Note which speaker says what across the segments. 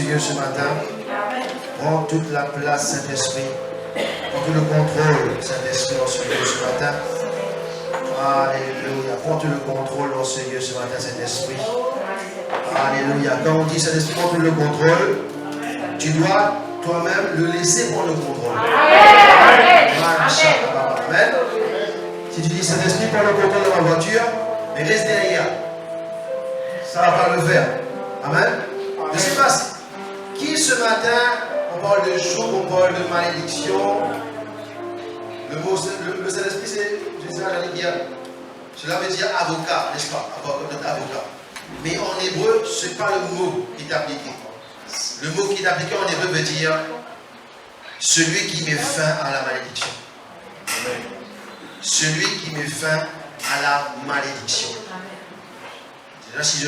Speaker 1: Seigneur, ce matin. Prends toute la place, Saint-Esprit. Prends tout le contrôle, Saint-Esprit, dans ce lieu ce matin. Alléluia. Prends tout le contrôle dans ce lieu ce matin, Saint-Esprit. Alléluia. Quand on dit Saint-Esprit, prends tout le contrôle, tu dois toi-même le laisser prendre le contrôle. Amen. Si tu dis Saint-Esprit, prends le contrôle de ma voiture, mais reste derrière. Ça ne va pas le faire. Amen. Je ne sais pas qui ce matin, on parle de joug, on parle de malédiction. Le mot, le Saint-Esprit, c'est, je sais pas, j'allais dire, cela veut dire avocat, n'est-ce pas? Avocat. Mais en hébreu, ce n'est pas le mot qui est appliqué. Le mot qui est appliqué en hébreu veut dire celui qui met fin à la malédiction. Celui qui met fin à la malédiction. Déjà, si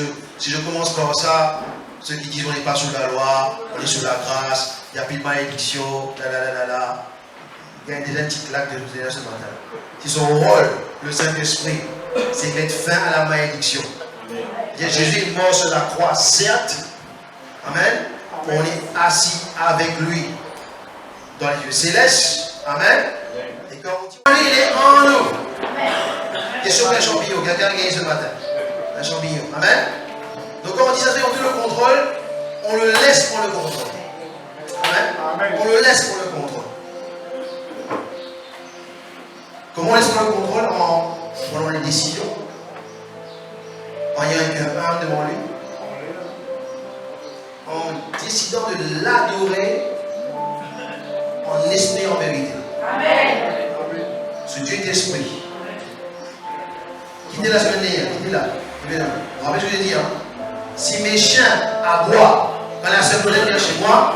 Speaker 1: je commence par ça, ceux qui disent on n'est pas sous la loi, on est sous la grâce, il n'y a plus de malédiction, il y a déjà une petite claque de ce matin. Si son rôle, le Saint-Esprit, c'est mettre fin à la malédiction. Jésus est mort sur la croix, certes. Amen. On est assis avec lui dans les lieux célestes. Amen. Et quand on dit lui, il est en nous. Question d'un champignon. Quelqu'un a gagné ce matin. Un champignon. Amen. Donc quand on dit ça, on tout le contrôle, on le laisse prendre le contrôle. Amen. On le laisse prendre le contrôle. Comment on laisse prendre le contrôle? En prenant les décisions. En ayant un cœur humble devant lui. En décidant de l'adorer en esprit et en vérité. Amen. Ce Dieu est esprit. Quittez la semaine dernière, quittez-la. Vous rappelez ce que j'ai dit, hein? Si mes chiens aboient quand la sœur Paulette vient chez moi,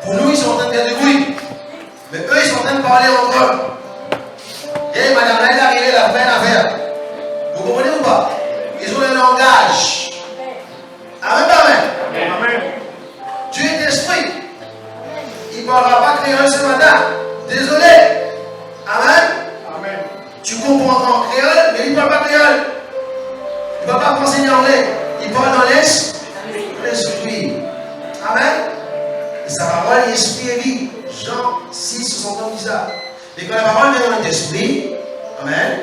Speaker 1: pour nous ils sont en train de faire du bruit. Mais eux ils sont en train de parler entre eux. Et madame là, elle est arrivée, la peine à faire. Vous comprenez ou pas? Ils ont un langage. Amen, amen. Amen. Dieu est esprit. Il ne parlera pas créole ce matin. Désolé. Amen. Amen. Tu comprends en créole, mais il ne parle pas créole. Il ne va pas enseigner anglais. Il parle dans l'esprit. Amen. Et sa parole est esprit et vie. Jean 6, 60 dit ça. Et quand la parole vient dans notre esprit, amen,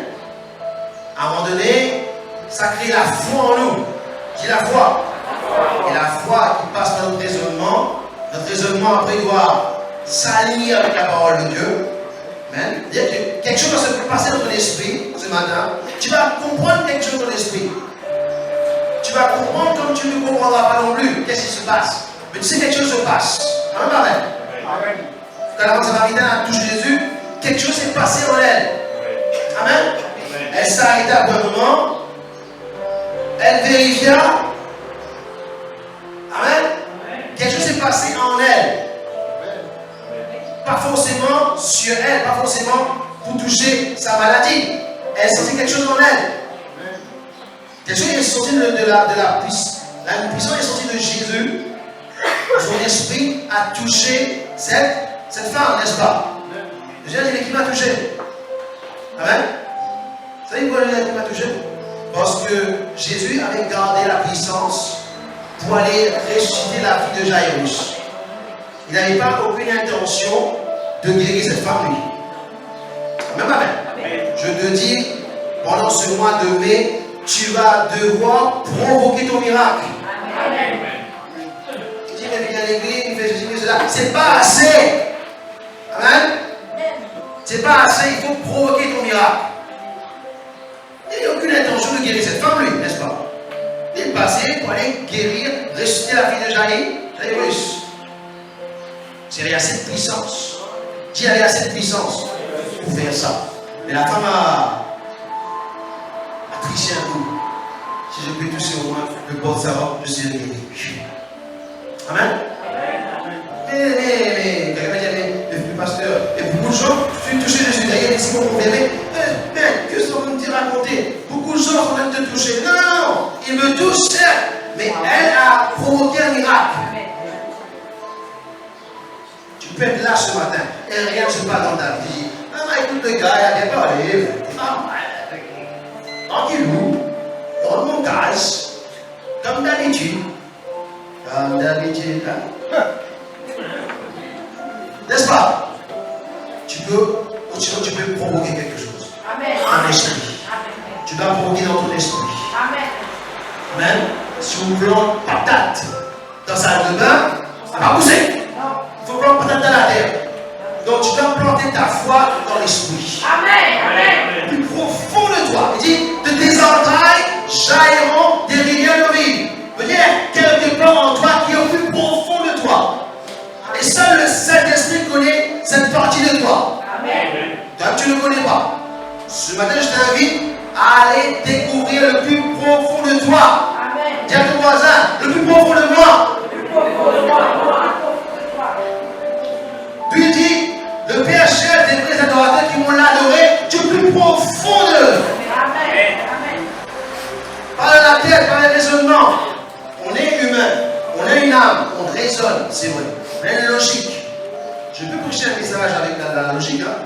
Speaker 1: à un moment donné, ça crée la foi en nous. Dis la foi. Et la foi qui passe par notre raisonnement après doit s'aligner avec la parole de Dieu. Amen. C'est-à-dire que quelque chose va se passer dans ton esprit ce matin. Tu vas comprendre quelque chose dans l'esprit. Tu vas comprendre comme tu ne comprendras pas non plus. Qu'est-ce qui se passe? Mais tu sais quelque chose se passe. Amen. Amen. Amen. Quand la Samaritaine a touché Jésus, quelque chose s'est passé en elle. Amen. Elle s'est arrêtée à un moment. Elle vérifia. Amen. Quelque chose s'est passé en elle. Pas forcément sur elle, pas forcément pour toucher sa maladie. Elle sentit quelque chose en elle. Quelque chose est sorti de la puissance. La puissance est sortie de Jésus. Son esprit a touché cette femme, n'est-ce pas? Déjà, il dit qui m'a touché. Amen. Vous savez pourquoi il dit qui m'a touché? Parce que Jésus avait gardé la puissance pour aller ressusciter la fille de Jairus. Il n'avait pas aucune intention de guérir cette femme, lui. Amen, amen. Je te dis, pendant ce mois de mai, tu vas devoir provoquer ton miracle. Amen. Tu dis, mais il vient à l'église, il fait ceci, il fait cela. C'est pas assez. Amen. C'est pas assez, il faut provoquer ton miracle. Il n'a aucune intention de guérir cette femme, lui, n'est-ce pas? Il est passé pour aller guérir, ressusciter la fille de Jairus. Il y a cette puissance. Dis, il y a cette puissance pour faire ça. Mais la femme a triché un coup. Si je peux toucher au moins le bord de sa robe, je suis guéri. Amen. Mais, quelqu'un dit, mais, pasteur, et beaucoup de gens, je suis touché, je suis derrière, ici, mon bébé. Mais, que sont en train de te raconter? Beaucoup de gens sont en train de te toucher. Non, il me touche, certes, mais elle a provoqué un miracle. Tu peux être là ce matin et rien ne se passe dans ta vie. Ah, mais écoute le gars, il a bien parlé. Tranquillou, dans mon gaz, comme d'habitude. N'est-ce pas? Tu peux provoquer quelque chose.
Speaker 2: Amen.
Speaker 1: Un esprit. Tu dois provoquer dans ton esprit.
Speaker 2: Amen.
Speaker 1: Amen. Si on plante patate dans sa salle de bain, ça va pousser. Il faut planter patate dans la terre. Donc tu dois planter ta foi dans l'esprit.
Speaker 2: Amen. Amen.
Speaker 1: Plus profond de toi. Il dit, de tes entrailles jailliront des rivières de vie. Veut-dire quelque part en toi qui est au plus profond de toi. Et seul le Saint-Esprit connaît cette partie de toi.
Speaker 2: Amen.
Speaker 1: Toi, tu ne connais pas. Ce matin, je t'invite à aller découvrir le plus profond de toi.
Speaker 2: Amen.
Speaker 1: Dis à ton voisin, le plus profond de moi. Puis il dit, le Père cherche des vrais adorateurs qui vont l'adorer du plus profond d'eux.
Speaker 2: Amen.
Speaker 1: Pas dans la tête, pas les raisonnements. On est humain, on a une âme, on raisonne, c'est vrai. On a une logique. Je peux prêcher un message avec la logique. Hein?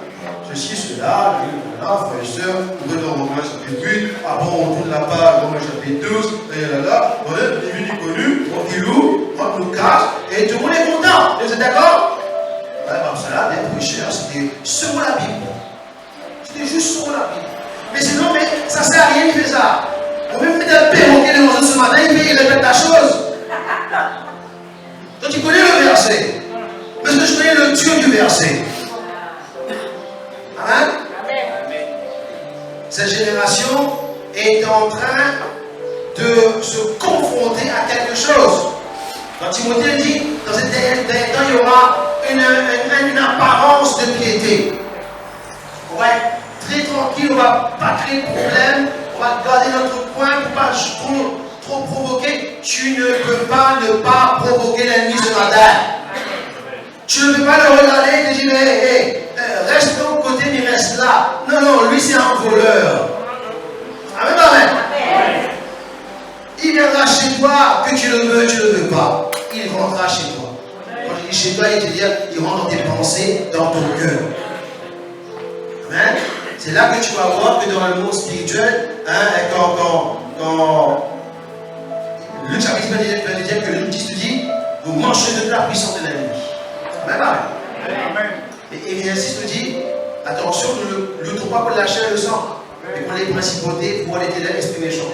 Speaker 1: Ceci, cela, frères et sœurs, ouvrez dans Romains chapitre 8, après on tourne la page, Romains chapitre 12, et là, on est devenu connu, tranquillou, on nous casse, et tout le monde est content. Vous êtes d'accord? Ouais, bah, ça là, bien prêché, c'était sur la Bible. C'était juste sur la Bible. Mais sinon, ça ne sert à rien, il fait ça. On peut mettre un perroquet devant nous ce matin, il répète la chose. Donc tu connais le verset. Parce que je connais le Dieu du verset. Amen. Cette génération est en train de se confronter à quelque chose. Dans Timothée dit, dans ces derniers temps, il y aura une apparence de piété. On va être très tranquille, on ne va pas créer de problème, on va garder notre coin pour ne pas trop provoquer. Tu ne peux pas ne pas provoquer l'ennemi ce matin. Tu ne peux pas le regarder et te dire, reste de l'autre côté, mais reste là. Non, lui c'est un voleur. Amen, amen. Il viendra chez toi, que tu le veux, tu ne le veux pas. Il rentrera chez toi. Quand je dis chez toi, il te dit, il rentre dans tes pensées, dans ton cœur. Amen. C'est là que tu vas voir que dans le monde spirituel, quand Luc chapitre 22, que Luc dit, vous mangez de la puissance de l'ennemi. Amen. Et il insiste, dit, attention, ne luttons pas pour la chair et le sang, mais pour les principautés, pour les ténèbres, esprits méchants.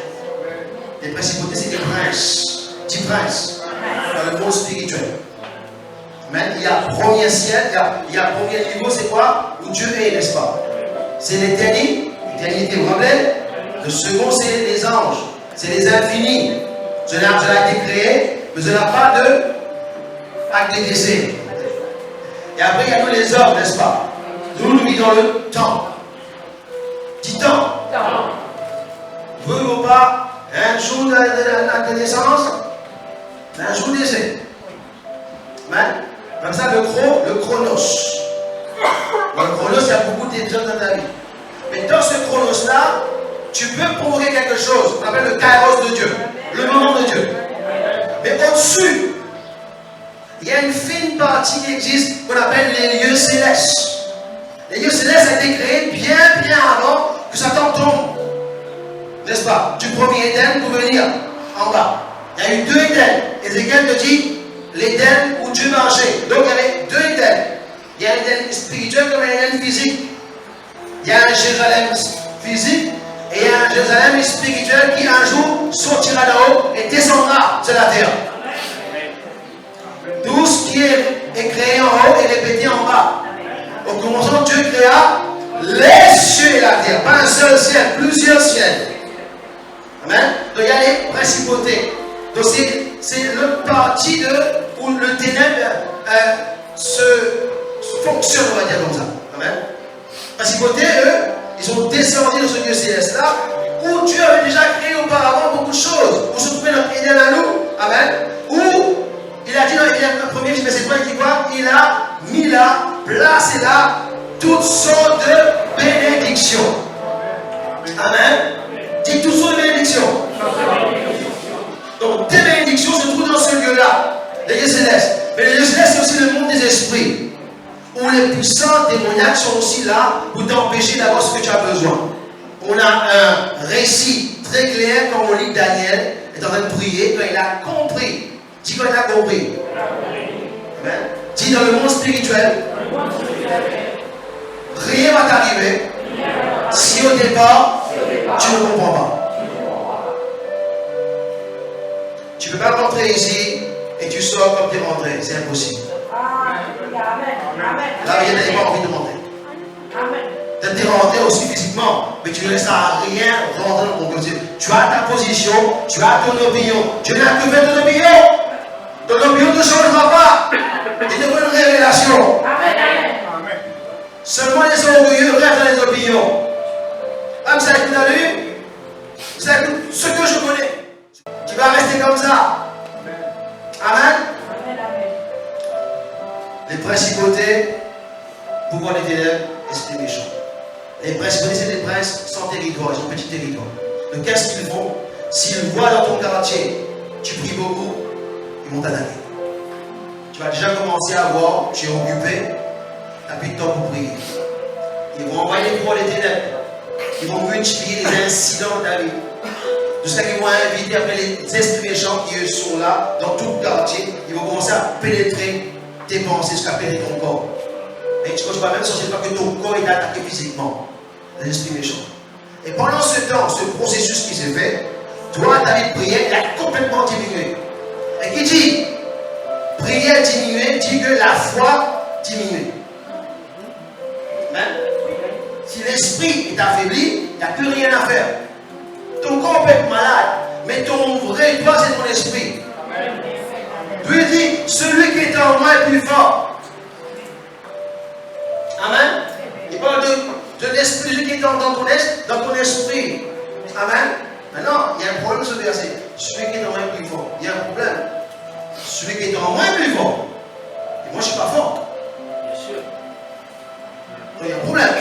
Speaker 1: Les principautés, c'est des princes, 10 princes, dans le monde spirituel. Amen. Il y a premier ciel, il y a premier niveau, c'est quoi? Où Dieu est, n'est-ce pas? C'est l'éternité, vous vous rappelez? Le second, c'est les anges, c'est les infinis. Cela a été créé, mais cela n'a pas de acte de décès. Et après, il y a nous les hommes, n'est-ce pas? Nous vivons dans le temps. Dis temps. Vous ne voulez pas un jour de naissance, un jour de décès. Amen. Comme ça, le chronos. Dans le chronos, il y a beaucoup d'épreuves dans ta vie. Mais dans ce chronos-là, tu peux provoquer quelque chose. On appelle le kairos de Dieu, le moment de Dieu. Mais au-dessus, il y a une fine partie qui existe qu'on appelle les lieux célestes. Les lieux célestes ont été créés bien avant que Satan tombe. N'est-ce pas? Du premier Éden pour venir en bas. Il y a eu 2 Éden. Ézéchiel te dit l'Éden où Dieu marchait. Donc il y avait 2 Éden. Il y a un Éden spirituel comme un Éden physique. Il y a un Jérusalem physique et il y a un Jérusalem spirituel qui un jour sortira d'en haut et descendra sur la terre. Tout ce qui est créé en haut est répété en bas. Au commencement, Dieu créa les cieux et la terre. Pas un seul ciel, plusieurs ciels. Amen. Donc il y a les principautés. Donc c'est le parti où le ténèbre se fonctionne, on va dire comme ça. Amen. Les principautés, eux, ils sont descendus dans ce lieu céleste-là, où Dieu avait déjà créé auparavant beaucoup de choses. Où se trouvait notre Éden à nous. Amen. Où il a dit dans l'Éden, le premier verset, il dit quoi? Il a mis là, placé là, toutes sortes de bénédictions. Amen. Dis toutes sortes de bénédictions. Donc, des bénédictions se trouvent dans ce lieu-là, les lieux célestes. Mais les lieux célestes, c'est aussi le monde des esprits, où les puissants démoniaques sont aussi là pour t'empêcher d'avoir ce que tu as besoin. On a un récit très clair quand on lit Daniel est en train de prier, quand il a compris Dis qu'on a compris. Amen. Dis dans le monde spirituel, rien va t'arriver si au départ, tu ne comprends pas. Tu ne peux pas rentrer ici et tu sors comme tu es rentré. C'est impossible. Là, il n'y a pas envie de rentrer. Tu es rentré aussi physiquement, mais tu ne laisses à rien rentrer dans ton cœur. Tu as ta position, tu as ton opinion. Dieu n'a que fait ton opinion. Ton opinion ne changera pas. Il te faut une révélation. Seulement les orgueilleux restent dans les opinions. Comme ça, écoute la lu, ça écoute ce que je connais. Tu vas rester comme ça. Amen. Les principautés, pouvoir des ténèbres, esprit méchant. Les principautés, c'est des princes sans territoire, ils ont un petit territoire. Donc qu'est-ce qu'ils font? S'ils voient dans ton quartier, tu pries beaucoup, ils vont t'attaquer. Tu vas déjà commencer à voir, tu es occupé, tu n'as plus de temps pour prier. Ils vont envoyer les pouvoirs des ténèbres. Ils vont multiplier les incidents de ta vie. Jusqu'à ce qu'ils vont inviter après les esprits méchants qui eux sont là, dans tout le quartier. Ils vont commencer à pénétrer tes pensées jusqu'à pénétrer ton corps. Et tu ne vas même sortir pas que ton corps est attaqué physiquement. Les esprits méchants. Et pendant ce temps, ce processus qui s'est fait, toi, ta vie de prière, il a complètement diminué. Et qui dit prière diminuée, dit que la foi diminue. Amen. Si l'esprit est affaibli, il n'y a plus rien à faire. Ton corps peut être malade, mais ton vrai toi, c'est ton esprit. Dieu dit, celui qui est en moi est plus fort. Amen. Il parle de l'esprit, celui qui est dans ton esprit. Amen. Maintenant, il y a un problème sur ce verset. Celui qui est en moi est plus fort. Il y a un problème. Celui qui est en moi est plus fort. Et moi, je ne suis pas fort. Bien sûr. Donc, il y a un problème.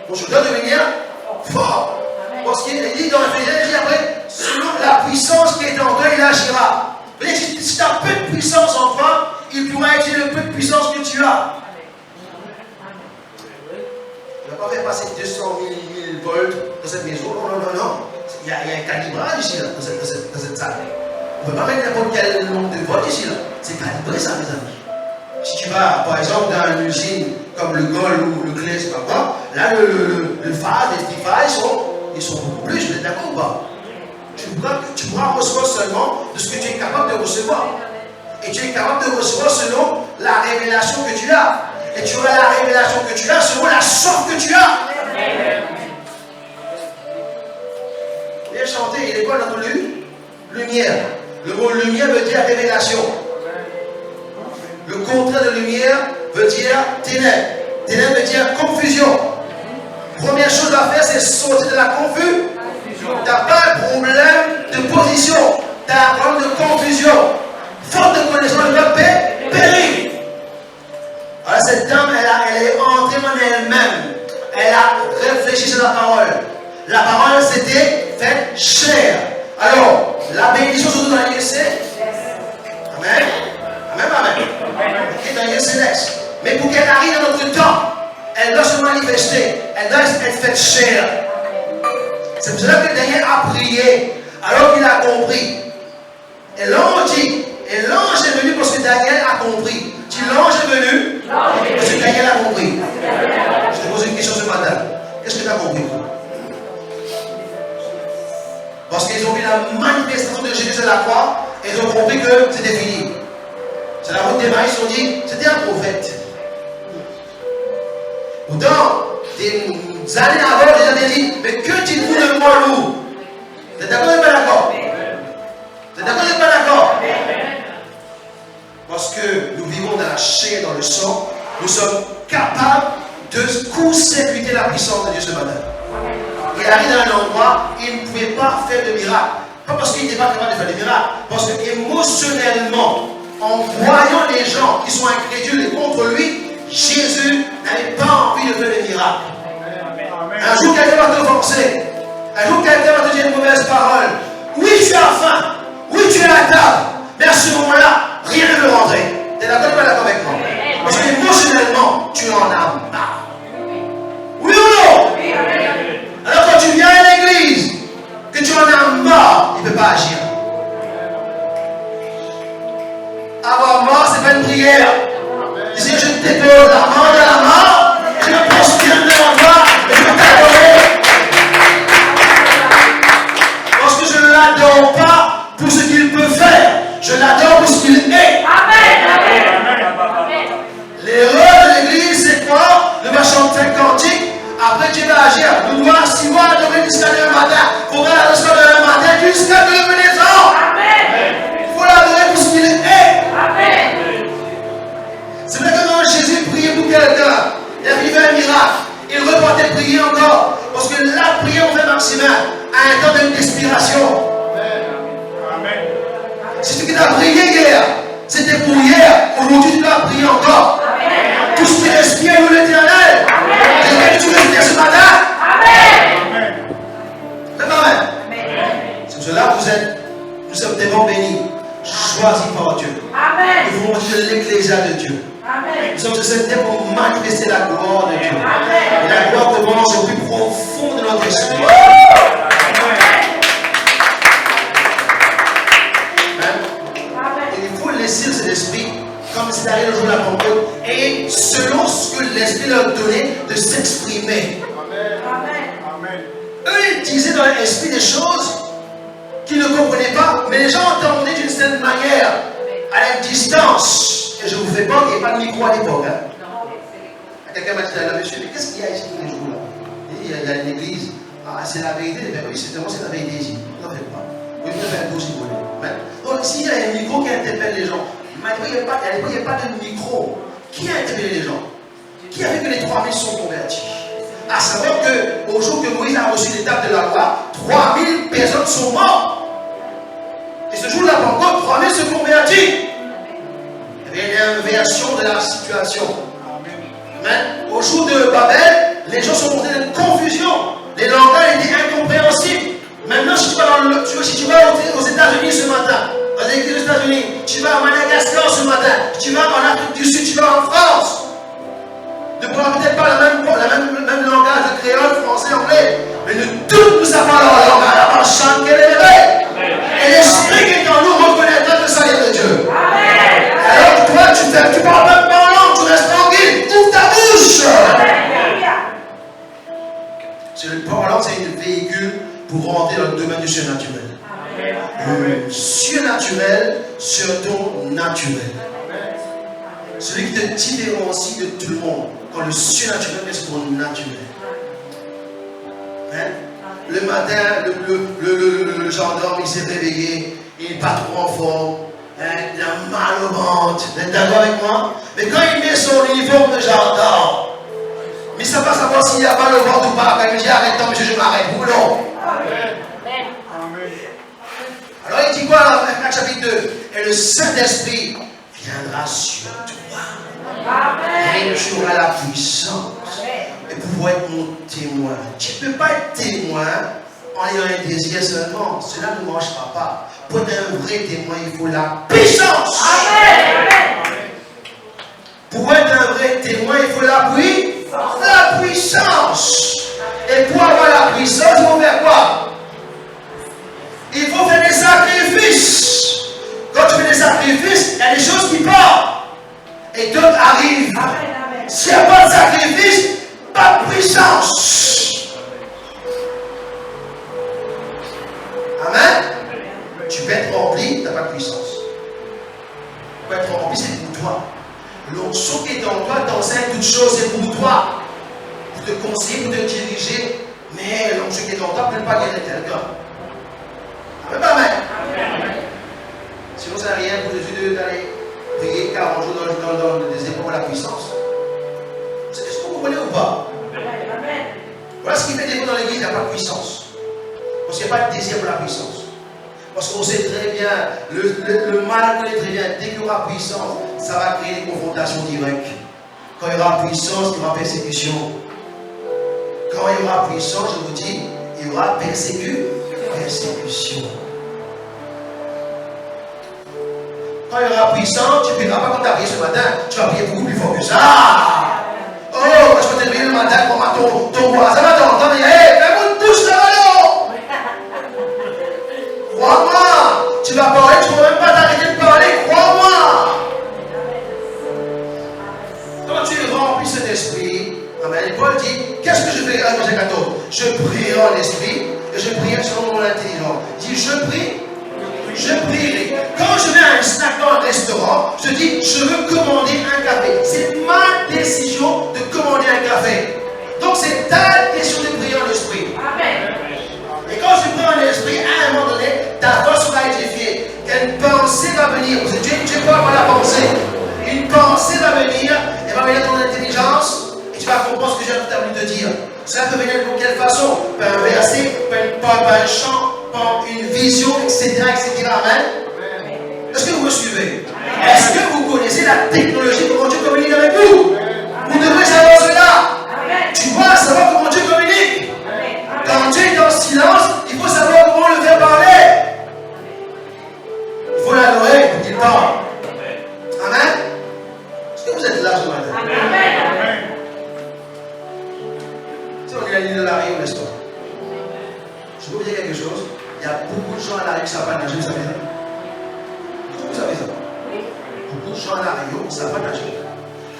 Speaker 1: Donc, je dois devenir fort. Parce qu'il dit dans Éphésiens, il dit après, selon la puissance qui est en toi, il agira. Mais si tu as peu de puissance en toi, il pourra utiliser le peu de puissance que tu as. Tu ne vas pas faire passer 200 000 volts dans cette maison. Non. Il y a un calibrage ici, là, dans cette salle. On ne peut pas mettre n'importe quel nombre de volts ici, là. C'est calibré ça, mes amis. Si tu vas, par exemple, dans une usine comme le Gol ou le Clé, c'est pas quoi, là, le phase, les triphas, ils sont beaucoup plus, vous êtes d'accord ou pas? Tu pourras recevoir seulement de ce que tu es capable de recevoir. Et tu es capable de recevoir selon la révélation que tu as. Et tu auras la révélation que tu as selon la soif que tu as. Bien chanté, il est quoi dans le lumière? Le mot lumière veut dire révélation. Le contraire de lumière veut dire ténèbres. Ténèbres veut dire confusion. Première chose à faire, c'est sortir de la confusion. Tu n'as pas un problème de position. Tu as un problème de confusion. Faute de connaissance, elle va périr. Alors cette dame, elle est entrée en elle-même. Elle a réfléchi sur la parole. La parole s'était faite chair. Alors, la bénédiction surtout dans la vie, c'est Amen. Et dans la vie, c'est l'ex. Mais pour qu'elle arrive dans notre temps, elle doit se manifester. Elle doit être faite chair. C'est pour cela que Daniel a prié alors qu'il a compris. Et l'ange dit, et l'ange est venu parce que Daniel a compris. Si l'ange est venu, parce que Daniel a compris. Je te pose une question ce matin. Qu'est-ce que tu as compris? Parce qu'ils ont vu la manifestation de Jésus sur la croix et ils ont compris que c'était fini. C'est la route des maïs, ils ont dit, c'était un prophète. Pourtant, des années avant, les gens avaient dit, mais que dites-vous de moi, loup? Vous êtes d'accord ou pas d'accord? Vous êtes d'accord ou pas d'accord? Parce que nous vivons dans la chair, dans le sang, nous sommes capables de court-circuiter la puissance de Dieu ce matin. Il arrive dans un endroit, il ne pouvait pas faire de miracle. Pas parce qu'il n'était pas capable de faire des miracles, parce que émotionnellement, en voyant les gens qui sont incrédules et contre lui, Jésus n'avait pas envie de faire des miracles. Un jour, quelqu'un va te forcer. Un jour, quelqu'un va te dire une mauvaise parole. Oui, tu as faim. Oui, tu es à table. Mais à ce moment-là, rien ne veut rentrer. Tu es d'accord ou pas d'accord avec moi? Parce qu'émotionnellement, tu en as marre. Oui ou non? Alors quand tu viens à l'église, que tu en as marre, il ne peut pas agir. faire une prière. Disait, je te dépose la main dans la main, je me prosterne devant toi et je vais t'adorer. Parce que je ne l'adore pas pour ce qu'il peut faire, je l'adore pour ce qu'il est. L'erreur de l'église, c'est quoi? Ne pas chanter un cantique, après Dieu va agir. Nous devons 6 mois adorer jusqu'à demain matin. Il faudra l'adorer demain matin jusqu'à demain des ans. Il faut l'adorer pour ce qu'il est. C'est vrai que quand Jésus priait pour quelqu'un, il arrivait un miracle. Il repartait prier encore. Parce que la prière, on fait maximum à un temps de respiration. Si tu as prié hier, c'était pour hier. Aujourd'hui, tu dois prier encore. Tout ce qui respire, nous l'éternel. Et tu respirer ce matin. Amen. C'est pour cela que nous sommes des bons bénis, choisis par Dieu. Nous voulons de l'Ecclésia de Dieu. Nous sommes sur cette terre pour manifester la gloire de Dieu. Et la gloire commence au plus profond de notre esprit. Il faut laisser cet esprit, comme c'est arrivé le jour de la Pentecôte, et selon ce que l'esprit leur donnait, de s'exprimer. Eux, ils disaient dans l'esprit des choses qu'ils ne comprenaient pas, mais les gens entendaient d'une certaine manière, à la distance. Et je vous fais peur qu'il n'y ait pas de micro à l'époque. Quelqu'un m'a dit, monsieur, mais qu'est-ce qu'il y a ici tous les jours là? Il y a une église. Ah, c'est la vérité. Oui, c'est la vérité ici. N'en faites pas. Vous pouvez faire un dossier pour lui. Donc, s'il y a un micro qui interpelle les gens, il n'y a pas de micro. Qui a interpellé les gens? Qui a vu que les 3000 sont convertis? À savoir qu'au jour que Moïse a reçu l'étape de la loi, 3000 personnes sont mortes. Et ce jour-là, encore 3000 se convertis. Il y avait une inversion de la situation. Amen. Au jour de Babel, les gens sont montés dans une confusion. Les langages étaient incompréhensibles. Maintenant, si tu vas aux États-Unis ce matin, aux États-Unis, tu vas à Madagascar ce matin, tu vas en Afrique du Sud, tu vas en France. Ne parlons peut-être pas le même langage de créole, français, anglais, mais nous tous nous savons leur langage. On chante qu'elle est vraie. Et l'esprit qui est en nous reconnaîtra le salut de Dieu. Alors toi, tu parles même pas en langue, tu restes tranquille. Ouvre ta bouche. Le parlant, c'est un véhicule pour rentrer dans le domaine du surnaturel. Le surnaturel sur ton naturel. Celui qui te différencie de tout le monde. Quand le surnaturel est sur ton naturel. Hein? Le matin, le gendarme, il s'est réveillé, il n'est pas trop en forme, hein? Il a mal au ventre. Vous êtes d'accord avec moi? Mais quand il met son uniforme de gendarme, mais ça va savoir s'il n'y a pas le ventre ou pas. Quand il me dit arrête, monsieur, je m'arrête. Ou non? Alors il dit quoi dans Actes chapitre 2? Et le Saint-Esprit viendra sur toi. Et tu auras la puissance. Et pouvoir être mon témoin. Tu ne peux pas être témoin en ayant un désir seulement. Cela ne marchera pas. Pour être un vrai témoin, il faut la puissance. Pour être un vrai témoin, il faut la puissance. Et pour avoir la puissance, il faut faire quoi? Il faut faire des sacrifices. Quand tu fais des sacrifices, il y a des choses qui partent. Et d'autres arrivent. S'il n'y a pas de sacrifice, pas de puissance. Amen. Tu peux être rempli, tu n'as pas de puissance. Tu peux être rempli, c'est pour toi. L'onction qui est en toi t'enseigne toutes choses, c'est pour toi. Pour te conseiller, pour te diriger. Mais l'onction qui est en toi ne peut pas guérir quelqu'un. Amen. Sinon, ça n'a rien pour Jésus d'aller prier 40 jours dans le désert pour la puissance. Est-ce que vous comprenez ou pas? Voilà ce qui fait des fois dans l'église, il n'y a pas de puissance. Parce qu'il n'y a pas de désir pour la puissance. Parce qu'on sait très bien, le mal connaît très bien, dès qu'il y aura puissance, ça va créer des confrontations directes. Quand il y aura puissance, il y aura persécution. Quand il y aura puissance, je vous dis, il y aura persécution. Quand il y aura puissance, tu ne prieras pas comme tu as prié ce matin, tu vas prier beaucoup plus fort que ça. Oh, quand je peux te prier le matin, comme ton voisin va t'entendre, mais hey, fais-moi une touche là-bas. Crois-moi, tu vas parler, tu ne vas même pas t'arrêter de parler, crois-moi. Saint-Esprit. Amen. Paul dit, qu'est-ce que je fais à verset 14? Je prie en esprit et je prie selon mon intelligence. Il dit, je prierai. Quand je vais à un snack dans un restaurant, je dis, je veux commander un café. C'est ma décision de commander un café. Donc c'est ta décision de prier en esprit. Amen. Et quand je prie en esprit, à un moment donné, ta voix sera édifiée. Une pensée va venir. Dieu peut avoir la pensée. Une pensée va venir, elle va venir dans ton intelligence, et tu vas comprendre ce que j'ai voulu te dire. Ça peut venir de quelle façon? Par un verset, par un chant, par une vision, etc. Amen. Est-ce que vous me suivez? Est-ce que vous connaissez la technologie, comment Dieu communique avec vous? Vous devrez savoir cela. Tu dois savoir comment Dieu communique. Quand Dieu est en silence, il faut savoir comment le faire parler. Il faut l'adorer pour qu'il parle. Amen. Est-ce que vous êtes là ce matin? Amen. Si on est à l'île de la Rio, n'est-ce pas? Je peux vous dire quelque chose. Il y a beaucoup de gens à la Rio qui ne savent pas nager, vous savez ça? Vous savez ça? Beaucoup de gens à la Rio qui ne savent pas nager.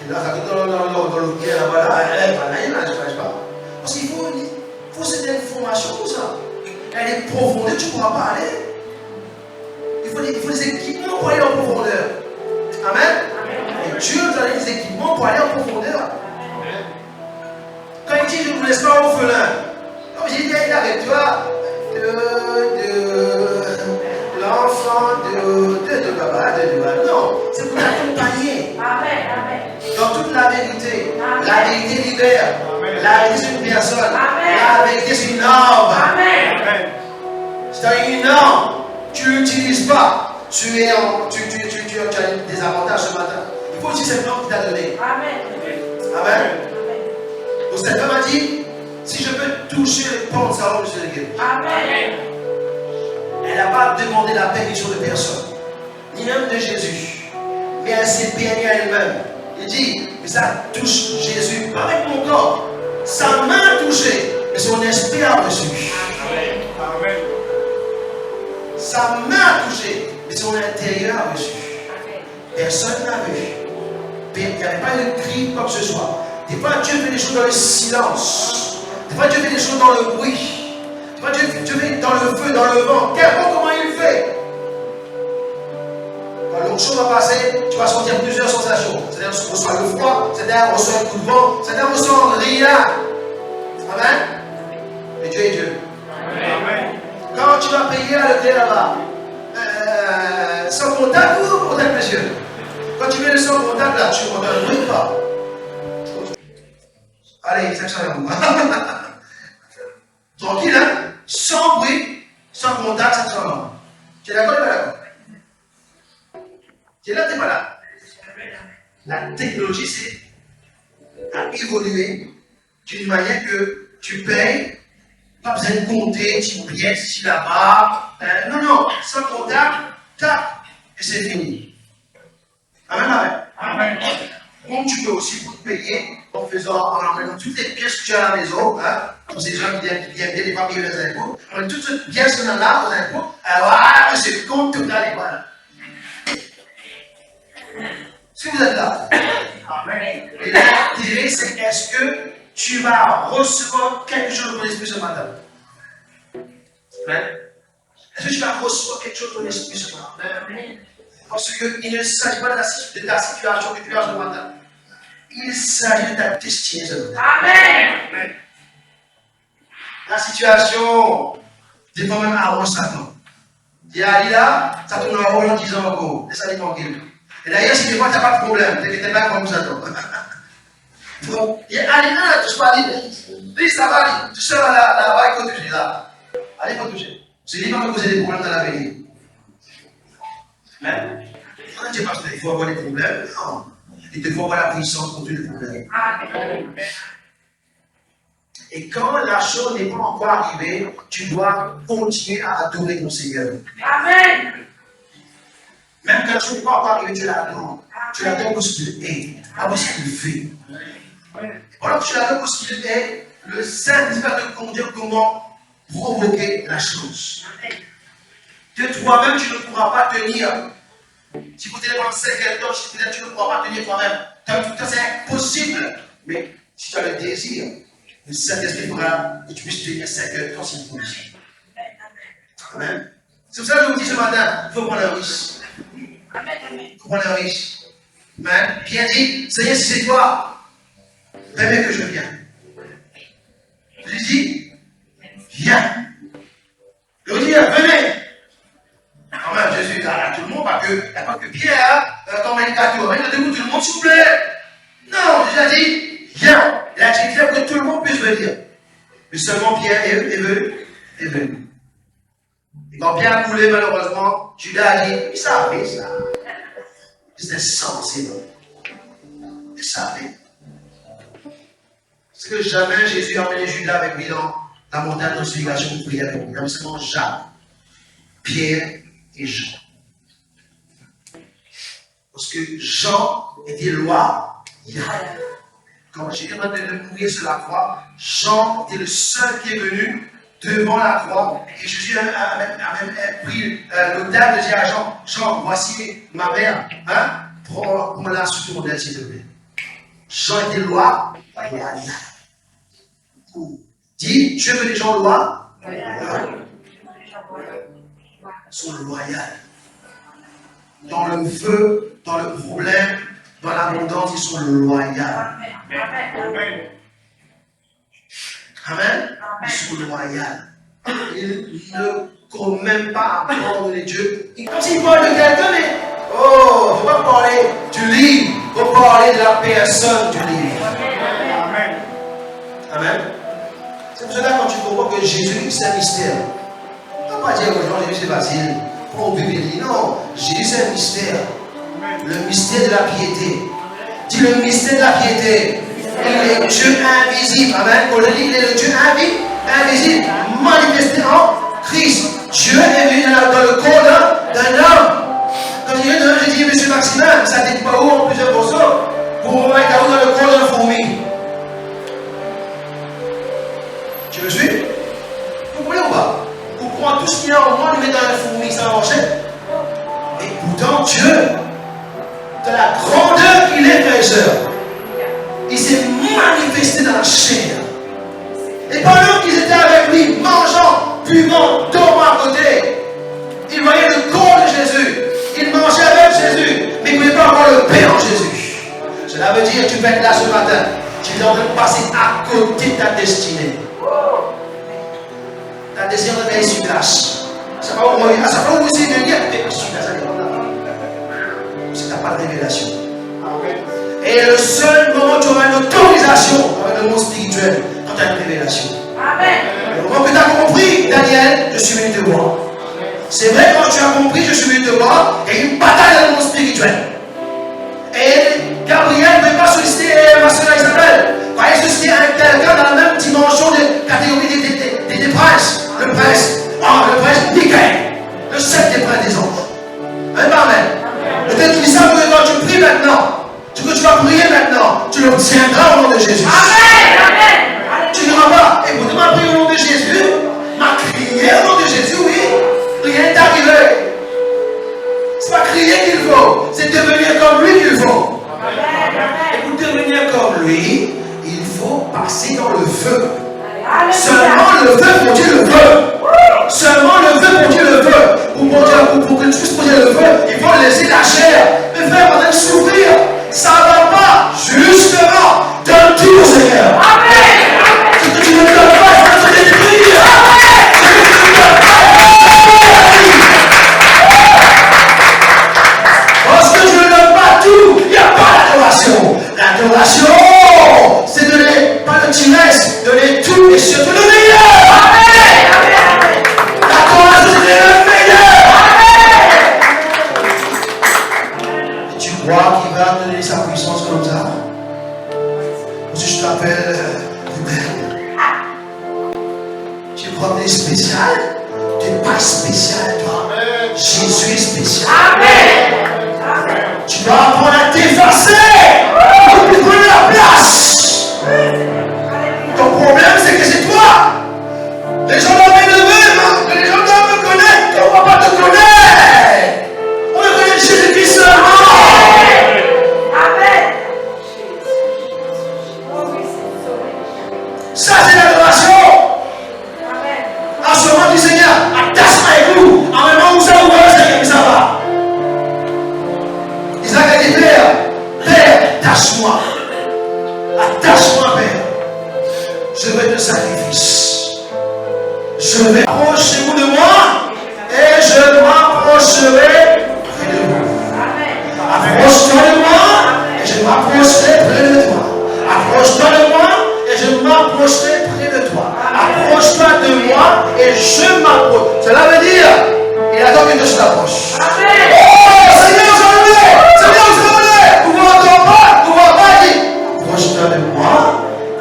Speaker 1: Et là, dans le pied, là-bas, elle ne nage pas. Parce qu'il faut cette information pour ça. Elle est profonde, tu ne pourras pas aller. Il faut des équipements pour aller en profondeur. Amen. Et Dieu nous a donné des équipements pour aller en profondeur. Quand il dit je ne vous laisse pas orphelin, comme j'ai dit, il avec toi l'enfant de papa, de toi. Non, c'est pour l'accompagner. Dans toute la vérité. La vérité libère. La vérité c'est une personne. La vérité c'est une arme. Si tu as une arme, tu ne l'utilises pas. Tu as des avantages ce matin. Il faut aussi cette norme qui t'a donné. Amen. Donc cette femme a dit, si je peux toucher le pan de Salomon, je serai guéri. Amen. Elle n'a pas demandé la permission de personne, ni même de Jésus. Mais elle s'est bénie à elle-même. Il dit, mais ça touche Jésus, pas avec mon corps. Sa main a touché, mais son esprit a reçu. Amen. Sa main a touché, mais son intérieur a reçu. Personne n'a vu. Il n'y avait pas de cri, quoi que ce soit. Des fois, Dieu fait des choses dans le silence. Des fois, Dieu fait des choses dans le bruit. Des fois, Dieu fait dans le feu, dans le vent. Qu'importe comment il fait. Quand l'autre chose va passer, tu vas sentir plusieurs sensations. C'est-à-dire, tu reçois le froid, c'est-à-dire, tu reçois un coup de vent, c'est-à-dire, tu reçois rien. Amen. Et Dieu est Dieu. Amen. Quand tu vas payer à l'hôtel là-bas, sans contact ou contact, monsieur? Quand tu mets le sans contact là, tu entends un bruit ou pas? Allez, ça change un peu. Tranquille, hein? Sans bruit, sans contact, ça change un peu. Tu es d'accord ou pas d'accord? Tu es là, tu n'es pas là. La technologie, a évolué d'une manière que tu payes, pas besoin de compter, tu pièces ici là-bas. Non, sans contact, tac, et c'est fini. Amen. Amen. Comme tu peux aussi pour payer en amenant toutes les pièces que tu as à la maison, hein, pour ces gens qui viennent des papiers des impôts, on met toutes ces pièces qu'on a là aux impôts, alors c'est le compte total et voilà. Si vous êtes là, Amen. Et l'intérêt c'est est-ce que tu vas recevoir quelque chose de ton esprit ce matin? Amen. Est-ce que tu vas recevoir quelque chose de ton esprit ce matin? Parce qu'il ne s'agit pas de ta situation que tu as ce matin. Il s'agit de ta destinée ce matin. Amen. La situation dépend même avant Satan. Il y a là, ça tourne en rond en disant encore, laisse aller tranquille. Et d'ailleurs, si des fois tu n'as pas de problème, tu n'es pas comme Satan. Donc, il y a allez là, tu sois libre. Dis ça va, tu seras là-bas, il faut toucher là. Allez, il faut toucher. C'est lui qui va me causer des problèmes dans l'avenir. Mais, quand tu passes, il faut avoir des problèmes. Non. Il te faut avoir la puissance contre les problèmes. Amen. Et quand la chose n'est pas encore arrivée, tu dois continuer à adorer ton Seigneur. Amen. Même quand la chose n'est pas encore arrivée, tu l'adores. Tu l'adores pour ce qu'il est, pas pour ce qu'il fait. Alors que tu l'adores pour ce qu'il est, le Saint-Esprit va te conduire comment provoquer la chose. De toi-même, tu ne pourras pas tenir. Si vous tenez pendant 5 heures, tu ne pourras pas tenir toi-même. C'est impossible. Mais si tu as le désir, le Saint-Esprit fera que tu puisses tenir 5 heures quand c'est possible. Amen. C'est pour ça que je vous dis ce matin, il faut prendre un risque. Il faut prendre un risque. Amen. Bien dit, Seigneur, si c'est toi, permets que je vienne. Je lui dis, viens. Je lui dis, venez. Quand même, Jésus est à tout le monde, il n'y a pas que Pierre, comme un cadeau. Il a dit, tout le monde, s'il vous plaît. Non, Jésus a dit, viens. Il a dit clair que tout le monde puisse venir. Mais seulement Pierre est venu. Et quand Pierre a coulé, malheureusement, Judas a dit, il savait ça. C'était censé, non. Il savait. C'est que jamais Jésus a emmené Judas avec lui dans la montagne de transfiguration pour prier pour lui. Il y avait seulement Jacques, Pierre et Jean. Parce que Jean était loyal. Quand Jésus est en train de mourir sur la croix, Jean était le seul qui est venu devant la croix. Et Jésus a même pris l'autel de dire à Jean, Jean, voici ma mère. Hein? Prends-la sous ton modèle, s'il te plaît. Jean était loyal. Dis, Dieu veut des gens loyaux. Ils sont loyaux. Dans le feu, dans le problème, dans l'abondance, ils sont loyaux. Amen. Ils sont loyaux. Ils ne courent même pas à prendre de Dieu. Comme s'ils parlent de quelqu'un, mais oh, il ne faut pas parler du livre, il faut parler de la personne du livre. Amen. Amen. C'est pour cela quand tu comprends que Jésus, c'est un mystère. On ne va pas dire aux gens, Jésus c'est facile. Pour bébé dit non, Jésus c'est un mystère. Le mystère de la piété. Dis le mystère de la piété. Il est Dieu invisible. Amen. Il est le Dieu invisible, manifesté en Christ. Dieu est venu dans le corps d'un homme. Quand il est devant, j'ai dit, monsieur Maximin, ça ne dit pas où en plusieurs morceaux. Pour mettre dans le corps d'une fourmi. Tu me suis? Vous voulez ou pas? Vous prenez tout ce qu'il y a au monde, vous mettez dans la fourmi, ça va marcher. Et pourtant, Dieu, de la grandeur qu'il est, frères et sœurs, il s'est manifesté dans la chair. Et pendant qu'ils étaient avec lui, mangeant, buvant, dormant à côté, ils voyaient le corps de Jésus. Ils mangeaient avec Jésus, mais ils ne pouvaient pas avoir le pain en Jésus. Cela veut dire que tu peux être là ce matin. Tu es en train de passer à côté de ta destinée. Ta destinée est sur place. Ça va vous aussi venir. C'est que tu n'as pas de révélation. Et le seul moment où tu auras une autorisation avec le monde spirituel, quand tu as une révélation. Amen. Le moment que tu as compris, Daniel, je suis venu te voir. C'est vrai, quand tu as compris, je suis venu te voir, il y a une bataille dans le monde spirituel. Et Gabriel ne veut pas solliciter ma soeur Isabelle. Quand elle sollicite quelqu'un dans la même dimension de catégorie des princes. Le prince Michael, le chef des princes des anges. Amen. Le Dieu dit ça pour que quand tu pries maintenant, ce que tu vas prier maintenant, tu l'obtiendras au nom de Jésus. Amen. Tu ne diras pas, écoute, tu m'as prié au nom de Jésus, m'a crié au nom de Jésus, oui, rien n'est arrivé. C'est pas crier qu'il faut, c'est devenir comme lui qu'il faut. Et pour devenir comme lui, il faut passer dans le feu. Seulement le feu pour dire le feu. Seulement le feu pour dire le feu. Pour que tu puisses poser le feu, il faut laisser la chair. Mais frère, on va souffrir. Ça ne va pas. Justement, donne tout au Seigneur. Amen. Ce que tu ne donnes pas, ça va te détruire. Parce que je ne donne pas tout, il n'y a pas d'adoration. L'adoration, c'est donner pas le petit reste, donner tout et surtout le meilleur. Amen. L'adoration, c'est donner le meilleur. Amen. Et tu crois qu'il va donner sa puissance comme ça? Parce que je t'appelle Ruben. Tu crois que tu es spécial? Tu n'es pas spécial, toi. Jésus est spécial. Amen. Tu dois apprendre à t'effacer pour lui donner la place. Ton problème, c'est que c'est toi. Les gens doivent me les gens doivent me connaître. On ne va pas te connaître. On va connaître Jésus-Christ seulement. Amen. de sacrifice. Je vais approcher de moi et je m'approcherai près de vous. Approche-toi de moi et je m'approcherai près de toi. Approche-toi de moi et je m'approcherai près de toi. Approche-toi de moi et je m'approche. Cela veut dire, il attend que Dieu s'approche. Oh, Seigneur, vous ne m'entendez pas, vous ne pas dire. Approche-toi de moi,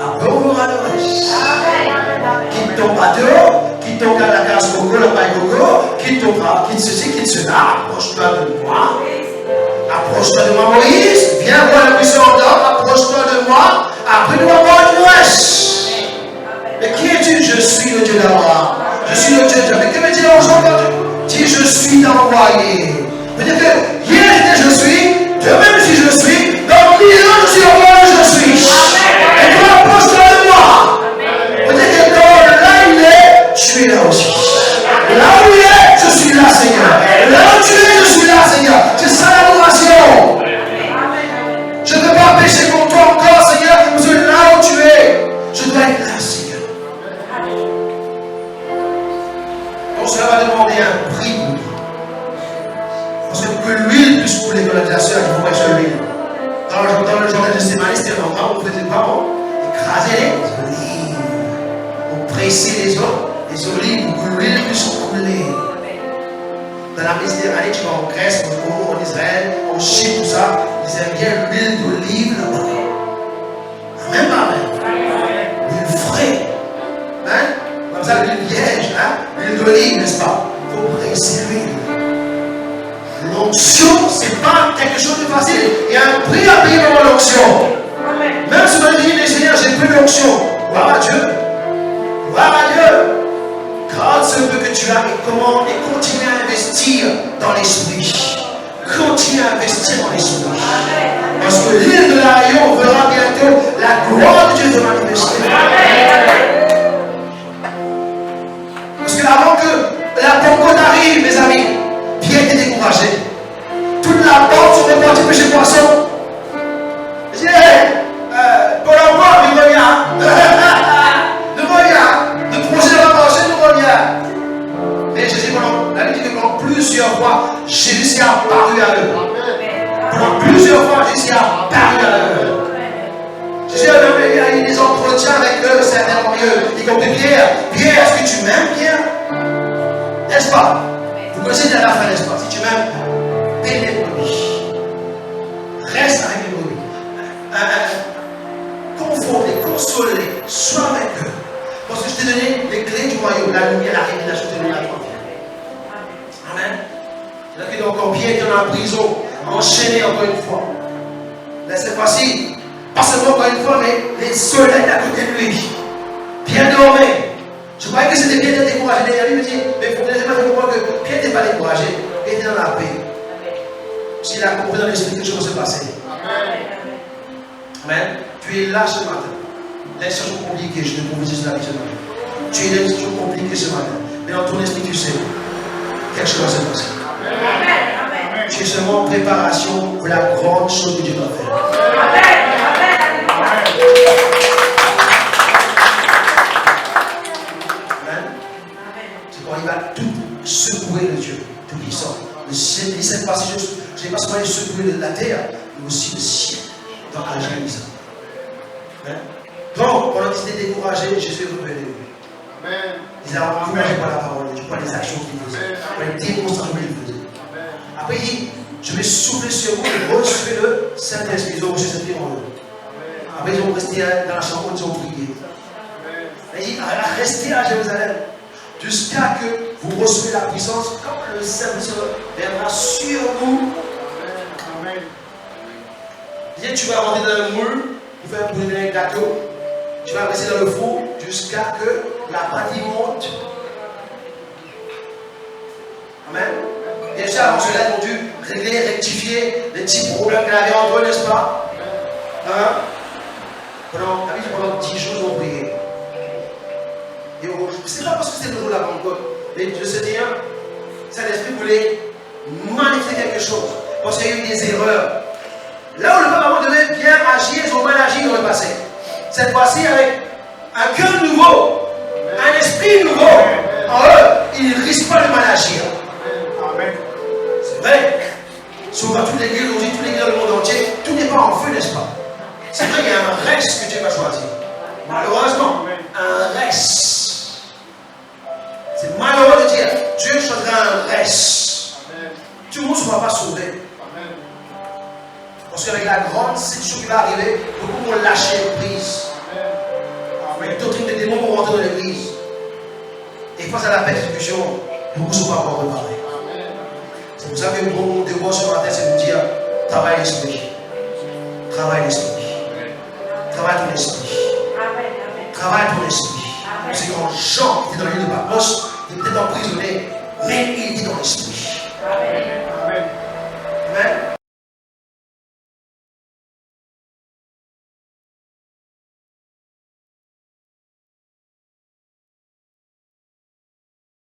Speaker 1: après on verra le reste. Quitte ton bateau, quitte ton canacas coco, le paille coco, quitte ton drap, quitte ceci, quitte cela. Approche-toi de moi. Approche-toi de moi, Moïse. Viens voir la puissance d'homme. Approche-toi de moi. Après nous voir du reste. Mais qui es-tu? Je suis le Dieu d'Abraham. Je suis le Dieu de Dieu. Mais que me dit aux gens quand tu dis je suis envoyé? C'est-à-dire que hier j'étais je suis, demain si je suis, dans 1000 ans je suis envoyé, je suis. Et toi approche-toi de moi. Peut-être que là il est, tu es là aussi. Là où il est, je suis là, Seigneur. Là où tu es, je suis là, Seigneur. C'est ça l'adoration. Je ne peux pas pécher contre toi encore, Seigneur, parce que là où tu es, je dois être là, Seigneur. Donc cela va demander un prix pour toi. Parce que l'huile puisse couler dans la glacière, il faut mettre sur l'huile. Dans le jardin de Stéphanie, c'était un endroit où on faisait pas bon. Écraser les olives. On pressait les olives pour que l'huile puisse couler. Dans la Méditerranée, tu vas en Grèce, en Congo, en Israël, en Chine, tout ça, ils aiment bien l'huile d'olive là-bas. Amen, amen. L'huile frais. Hein? Comme ça, l'huile vierge, hein? L'huile d'olive, n'est-ce pas? Il faut presser l'huile. L'onction, ce n'est pas quelque chose de facile. Il y a un prix à payer dans l'onction. Même si on dit, Seigneur, j'ai plus d'onction. Gloire à Dieu. Gloire à Dieu. Garde ce peu que tu as et continue à investir dans l'esprit. Continue à investir dans l'esprit. Parce que l'île de la Rayon verra bientôt la gloire de Dieu se manifester. Parce qu'avant que la Pentecôte arrive, mes amis, Pierre était découragé. Toute la bande se repartit pêcher poisson. Je dis, pour l'envoi, il revient. Nous revient. Nous projet de la marché, nous revient. Mais Jésus, la Bible dit que pendant plusieurs fois, Jésus s'est apparu à eux. Pendant plusieurs fois, Jésus s'est apparu à eux. Jésus a eu des entretiens avec eux, certains mieux. Y compris Pierre. Pierre, est-ce que tu m'aimes, Pierre? N'est-ce pas? Vous connaissez à la fin, n'est-ce pas? Si tu m'aimes, paie les brebis. Reste avec les brebis. Conforte-les, console-les, sois avec eux. Parce que je t'ai donné les clés du royaume, la lumière, la révélation, je t'ai donné à toi. Amen. Il y en a qui ont encore Pierre qui est dans la prison, enchaîné encore une fois. Là, cette fois-ci, pas seulement encore une fois, mais les soldats à côté de lui. Pierre dormait. Je croyais que c'était Pierre d'être découragé. Il me dit, mais il faut pas comprendre que Pierre n'était pas découragé, il était dans la paix. S'il a compris dans l'esprit que les choses vont se passer. Amen. Tu es là ce matin. Les choses sont compliquées, je te propose la vie ce matin. Tu es des choses compliquées ce matin. Mais dans ton esprit, tu sais, quelque chose va se passer. Tu es seulement en préparation pour la grande chose que Dieu va faire. C'est quand il va tout secouer le Dieu tout puissant. Le ciel, cette partie, je n'ai pas seulement secoué de la terre, mais aussi le ciel dans la Jérusalem. Donc, pendant qu'ils étaient découragés, Jésus est revenu. Ils ont encouragé par la parole de Dieu, par les actions qu'il faisait, par les démonstrations qu'il faisait. Après, il dit, je vais souffler sur vous et recevez le Saint-Esprit. Ils ont reçu cette prière en eux. Après, ils ont resté dans la chambre, ils ont prié. Il dit, restez à Jérusalem jusqu'à que vous recevez la puissance quand le Saint-Esprit viendra sur vous. Il dit, tu vas rentrer dans le moule pour faire brûler un gâteau. Tu vas rester dans le four jusqu'à que la pâte monte. Amen. Bien sûr, avant cela, ils ont dû régler, rectifier les petits problèmes qu'il avait entre eux, n'est-ce pas? Hein? Pendant 10 jours, ils ont prié. Et c'est pas parce que c'est le jour de la Pentecôte. Mais le Seigneur, Saint-Esprit voulait manifester quelque chose. Parce qu'il y a eu des erreurs. Là où le peuple devait bien agir, ils ont mal agi dans le passé. Cette fois-ci, avec un cœur nouveau, un esprit nouveau en eux, ils ne risquent pas de mal agir. C'est vrai. Si on va toutes les guerres, toutes les guerres du monde entier, tout n'est pas en feu, n'est-ce pas? C'est vrai, il y a un reste que Dieu va choisir. Malheureusement, un reste. C'est malheureux de dire, Dieu choisira un reste. Tout le monde ne sera pas sauvé. Parce qu'avec la grande séduction qui va arriver, beaucoup vont lâcher prise. Avec doctrine des démons vont rentrer dans l'église. Et face à la persécution, beaucoup ne sont pas encore préparés. C'est pour ça que mon devoir ce matin, c'est de vous dire, travaille l'esprit. Travaille l'esprit. Travaille ton esprit. Travaille ton esprit. C'est quand Jean était dans l'île de Patmos, il était emprisonné, mais il était dans l'esprit.